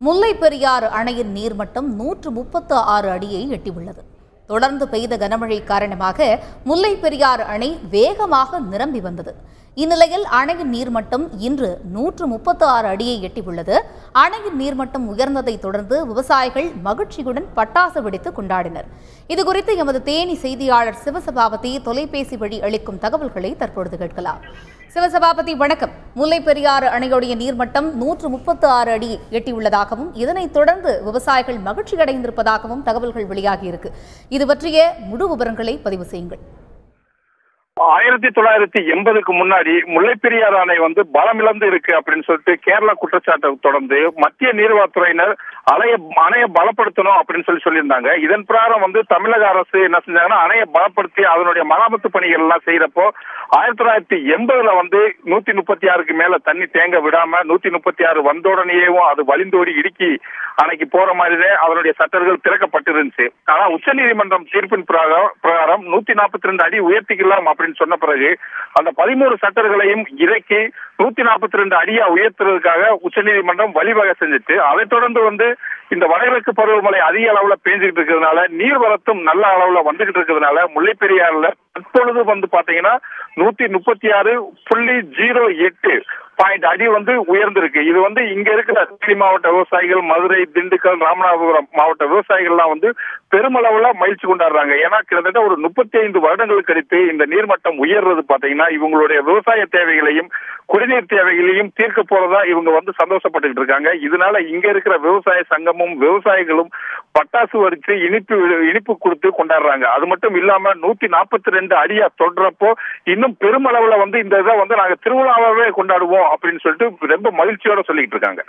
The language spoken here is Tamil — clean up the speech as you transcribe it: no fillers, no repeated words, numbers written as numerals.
முல்லை பெரியாறு அணையின் நீர்மட்டம் 136 அடியை எட்டியுள்ளது. தொடர்ந்து பெய்த கனமழை காரணமாக முல்லை பெரியாறு அணை வேகமாக நிரம்பி வந்தது. இந்நிலையில் அணையின் நீர்மட்டம் இன்று 136 அடியை எட்டியுள்ளது. அணையின் நீர்மட்டம் உயர்ந்ததை தொடர்ந்து விவசாயிகள் மகிழ்ச்சியுடன் பட்டாசு வெடித்து கொண்டாடினர். இதுகுறித்து எமது தேனி செய்தியாளர் சிவசபாபதி தொலைபேசி வழி அளிக்கும் தகவல்களை தற்பொழுது கேட்கலாம். சிவசபாபதி, வணக்கம். முல்லை பெரியாறு அணையுடைய நீர்மட்டம் 136 அடி எட்டியுள்ளதாகவும் இதனைத் தொடர்ந்து விவசாயிகள் மகிழ்ச்சி அடைந்திருப்பதாகவும் தகவல்கள் வெளியாகியிருக்கு. இது பற்றிய முழு விவரங்களை பதிவு செய்யுங்கள். 1980க்கு முன்னாடி முல்லைப்பெரியாறு அணை பலமிழந்து இருக்கு அப்படின்னு சொல்லிட்டு கேரளா குற்றச்சாட்டை தொடர்ந்து மத்திய நீர்வளத்துறையினர் அணையை பலப்படுத்தணும் அப்படின்னு சொல்லியிருந்தாங்க. இதன் பிரகாரம் தமிழக அரசு என்ன செஞ்சாங்கன்னா, அணையை பலப்படுத்தி அதனுடைய மராமத்து பணிகள் எல்லாம் செய்யறப்போ 1980ல 136க்கு மேல தண்ணி தேங்க விடாம 136 வந்தோடனேயும் அது வழிந்தோடி இடுக்கி அணைக்கு போற மாதிரியே அதனுடைய சட்டர்கள் திறக்கப்பட்டிருந்துச்சு. ஆனா உச்சநீதிமன்றம் தீர்ப்பின் பிரகாரம் 142 அடி உயர்த்திக்கலாம் அப்படின்னு சொன்ன பிறகு அந்த 13 சட்டர்களையும் இறக்கி 142 அடியா உயர்த்துறதுக்காக உச்சநீதிமன்றம் வழிவகை செஞ்சுட்டு, அதை தொடர்ந்து இந்த வடகிழக்கு பருவமழை அதிக அளவுல பேஞ்சுக்கிட்டு இருக்கிறதுனால நீர்வரத்தும் நல்ல அளவுல வந்துகிட்டு இருக்கிறதுனால முல்லைப்பெரியாறுல தற்பொழுது பாத்தீங்கன்னா 136.08 அடி உயர்ந்திருக்கு. இது இங்க இருக்கிற தேனி மாவட்ட விவசாயிகள், மதுரை, திண்டுக்கல், ராமநாதபுரம் மாவட்ட விவசாயிகள் எல்லாம் பெருமளவுல மகிழ்ச்சி கொண்டாடுறாங்க. ஏன்னா கிட்டத்தட்ட ஒரு 35 வருடங்களுக்கு அடுத்து இந்த நீர்மட்டம் உயர்றது பாத்தீங்கன்னா இவங்களுடைய விவசாய தேவைகளையும் குடிநீர் தேவைகளையும் தீர்க்க போறதா இவங்க சந்தோஷப்பட்டு இருக்காங்க. இதனால இங்க இருக்கிற விவசாய சங்கமும் விவசாயிகளும் பட்டாசு வரிச்சு இனிப்பு கொடுத்து கொண்டாடுறாங்க. அது மட்டும் இல்லாம 142 அடியா தொடரப்போ இன்னும் பெருமளவுல இந்த இதை நாங்க திருவிழாவே கொண்டாடுவோம் அப்படின்னு சொல்லிட்டு ரொம்ப மகிழ்ச்சியோட சொல்லிட்டு இருக்காங்க.